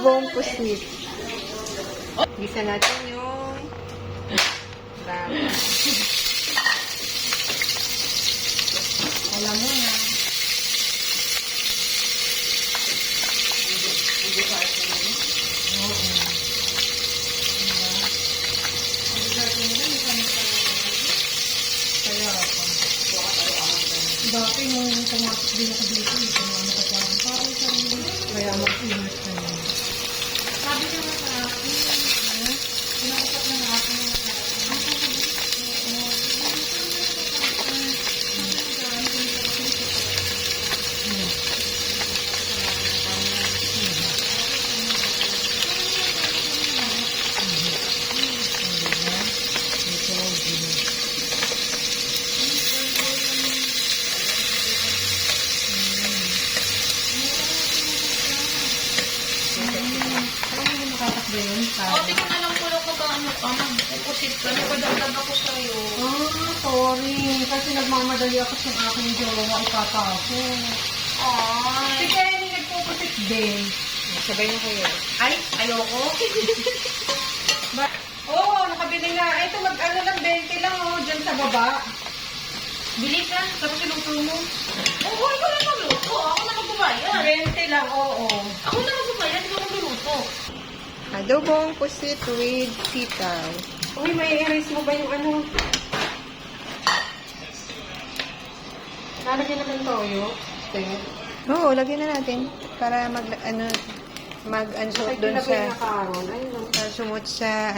Adobong pusit. Gisa natin yung baka. Alam mo na. Dati nung pumasok din ako dito, ano ko parang sarili. Kaya mag-ingat ka na. Sabi niya nga sa akin, pinakapat na ako ng Ate, kung alam ko lang ba ano ka, magpupusit ka, napadagdag ako sa'yo. Sorry. Kasi nagmamadali ako sa aking jowa ipapako. Si Kenny nagpupusit din. Sabay na kayo. Ay, ayoko. Nakabili na. Ito mag-ano lang, 20 lang dyan sa baba. Bili ka, tapos iluto mo. Oo, ikaw lang magluto. Ako na magbabayad. 20 lang, oo. Ako na magbabayad, ikaw magluluto. Adobong pusit with sitaw. Uy, may erase mo ba yung ano? Lalagyan na ng toyo? Oo, lagyan na natin. Para sumot doon sa, Ay, sumot sa,